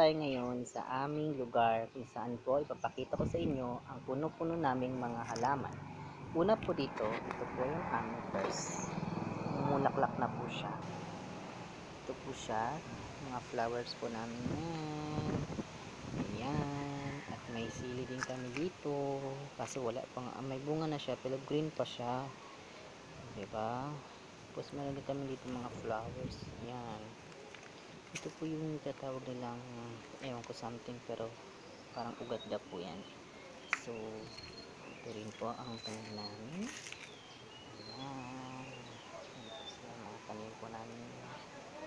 tayo ngayon sa aming lugar kung saan po ipapakita ko sa inyo ang puno-puno naming mga halaman. Una po dito, ito po yung aming first. Mulaklak na po siya. Ito po siya, mga flowers po namin yan. Ayan. At may sili din kami dito. Kaso wala pa nga, may bunga na siya pero green pa siya. Diba? Tapos meron din kami dito mga flowers. Ayan. Ito po yung tatawag nilang ewan ko something pero parang ugat na po yan. So ito rin po ang tanim namin. Ayan. Ito sa mga tanim po namin.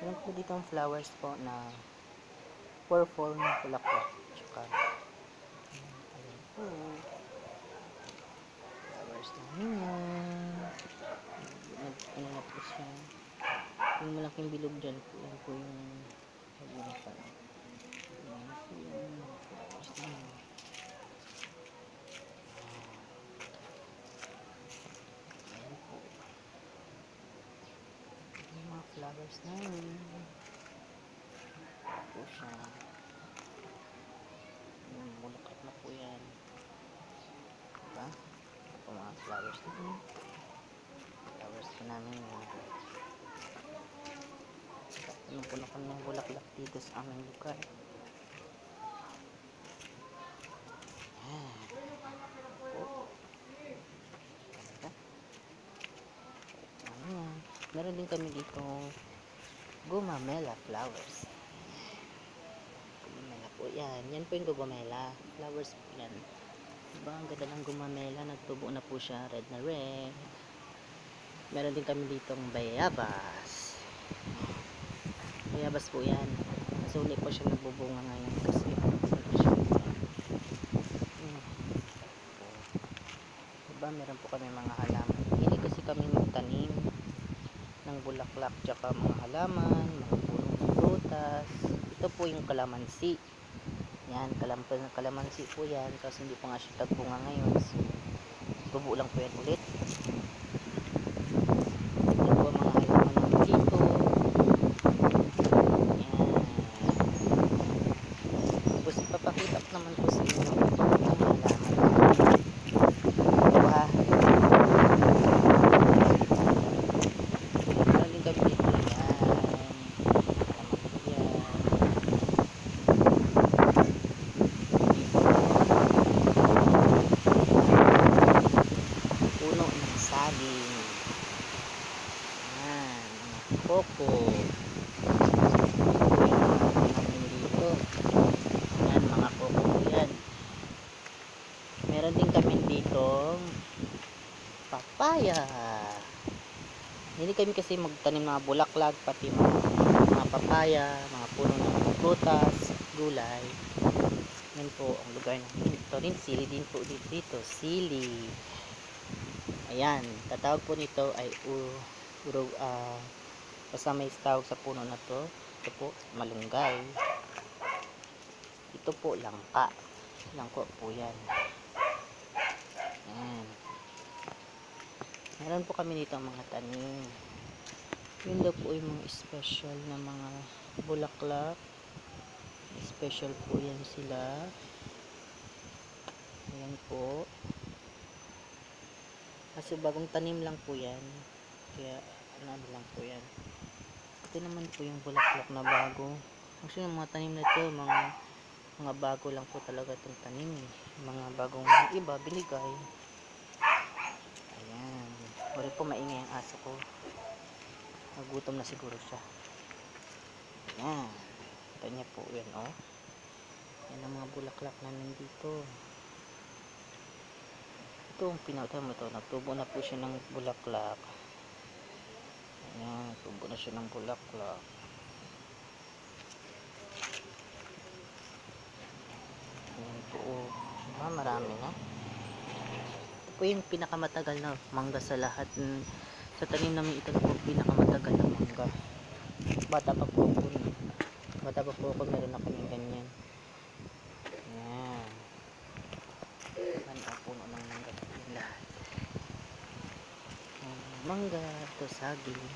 Meron po dito ang flowers po na purple na bulaklak. Tsaka ayan po. Flowers namin yan. Ano na po siya. Yung malaking bilog dyan po. Yan po yung yung parang ayan po yung flowers namin. Ayan po yung mga flowers namin po siya. Yung bulaklak na po yan, diba? Ito po mga flowers namin. Flowers po namin punong-puno ko ng bulaklak dito sa aming lugar. Ayan po. Ayan. Meron din kami dito gumamela flowers. Gumamela po yan. Yan po yung gumamela flowers po yan. Diba ang ganda ng gumamela, nagtubo na po siya, red na red. Meron din kami ditong bayabas. Bayabas po yan. Kasi uli po siya nagbubunga ngayon kasi diba meron po kami mga halaman. Hindi kasi kami magtanim ng bulaklak tsaka mga halaman, mga puno ng prutas. Ito po yung kalamansi. Yan, kalamansi po yan kasi hindi pa nga siya tagbunga ngayon. So, tubo lang po yan ulit. Ito po ang mga halaman namin dito. Yan. Tapos ipapakita ko naman po sa inyo ang halaman. Diba? Galing kami dito yan. Puno ng saging. Ayan, mga koko. Dito. Ayan, mga koko po yan. Meron din kami dito papaya. Hindi kami kasi magtanim mga bulaklak, pati mga papaya, mga puno ng prutas, gulay. Yan po ang lugar namin. Ito rin, sili din po dito. Sili. Ayan, tatawag po nito ay basta may tawag sa puno na to. Ito po, malunggay. Ito po, langka. Langko po yan. Ayan. Meron po kami dito mga tanim. Yun daw po yung mga special na mga bulaklak. Special po yan sila. Ayan po. Kasi bagong tanim lang po yan. Kaya ano lang po yan. Ito naman po yung bulaklak na bago. Actually yung mga tanim na ito, mga bago lang po talaga itong tanim. Mga bagong iba binigay. Ayan. Wala po maingay ang aso ko. Nagutom na siguro siya. Ayan. Ito niya po yan, oh. Yan ang mga bulaklak namin dito. Ito ang pinautan mo ito. Nagtubo na po siya ng bulaklak. Ayan. Nagtubo na siya ng bulaklak. Ayan po, oh. Ah, marami na. Ito po yung pinakamatagal na mangga sa lahat. Sa tanim namin ito po pinakamatagal na mangga. Bata pa po ako. Meron na kaming ganyan. Ayan. Ayan ang puno ng mangga. Yung lahat. Mangga. Ito saging.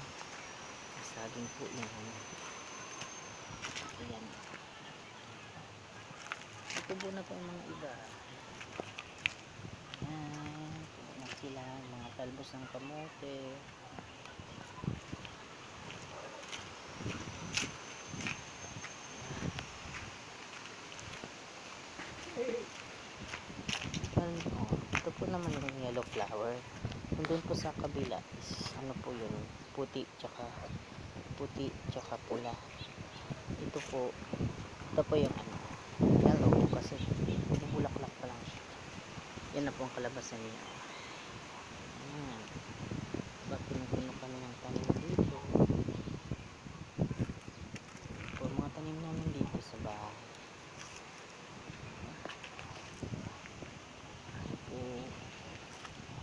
Saging po yan. Ayan. tubo na po ang mga iba. Ayan, tubo na sila, mga talbos ng kamote. Ito po naman yung yellow flower. Doon po sa kabila is ano po yun, puti tsaka pula. Ito po yung ano, yellow kasi bubulaklak pa lang siya. Yan na po ang kalabasan niya. Ayan. Diba, pinupuno kami ng tanim dito. Po mga tanim namin dito sa bahay. Po,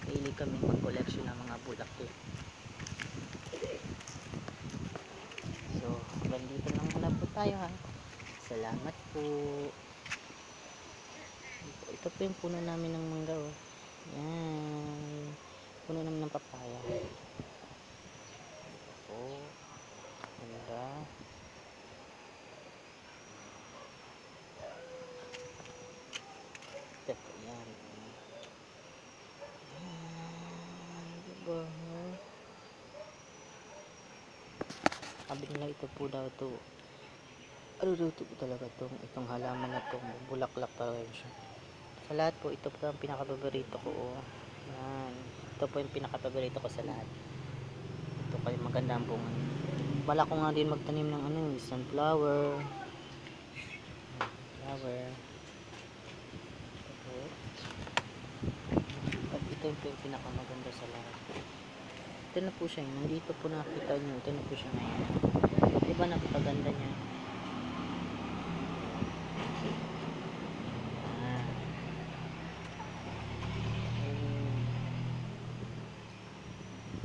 pili kami mag-collection ng mga bulaklak. So, hanggang dito lang muna po tayo ha. Salamat po. Ito po yung puno namin ng mangga oh. Yan. Puno namin ng papaya. Ito po. Ganda. Ito po yan. Yan. Diba? Sabi nila ito po daw ito. Ano daw ito talaga itong halaman na ito. Bulaklak talaga siya. Sa lahat po, ito po ang pinaka-paborito ko. Oh. Yan. Ito po yung pinaka-paborito ko sa lahat. Ito kayo maganda ang bunga. Bala ko nga din magtanim ng ano, sunflower. Flower. Ito po. At ito yung pinaka-maganda sa lahat. Ito na po siya. Nandito po nakita nyo. Ito na po siya ngayon. Diba napakaganda niya?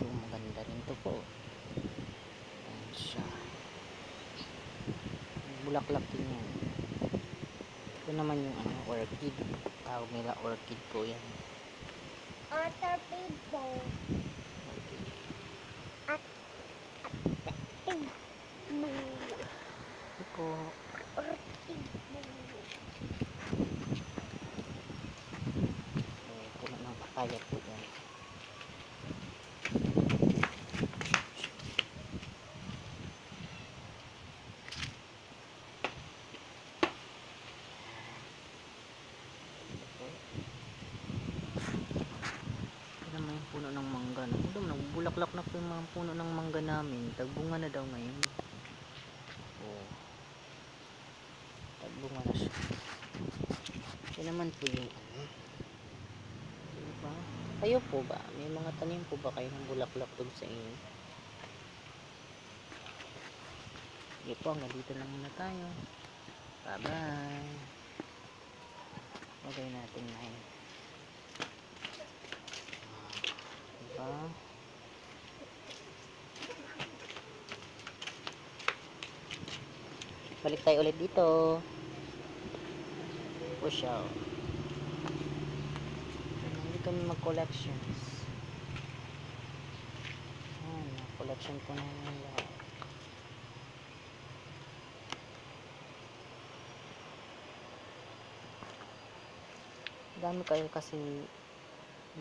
Maganda rin to po. Ayan siya. Bulaklak din yan. Ito naman yung ano, orchid. Tawag nila orchid po yan. Orchid po. At ito po. orchid po. Puno ng papaya po yan. Puno ng mangga na. Nagbulaklak na po yung mga puno ng mangga namin. Tagbunga na daw ngayon. Oh. Tagbunga na siya. Ito naman po yung ano. Diba? Kayo po ba? May mga tanim po ba kayo ng bulaklak doon sa inyo? Sige po, hanggang dito lang muna tayo. Bye bye. Lagay natin na yun. Balik tayo ulit dito. Push out. Hindi kami mag-collections. Collection po namin lahat. Dami kayo kasi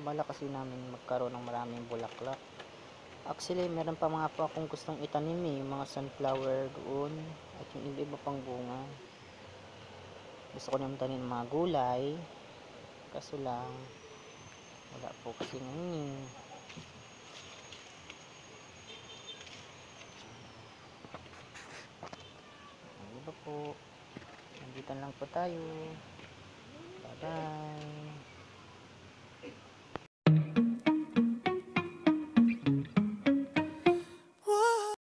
bala kasi namin magkaroon ng maraming bulaklak. Actually, meron pa mga po akong gustong itanim eh, yung mga sunflower doon at yung iba-iba pang bunga. Gusto ko naman tanim mga gulay. Kaso lang wala po kasi ngayon eh. Iba po. Nandito lang po tayo.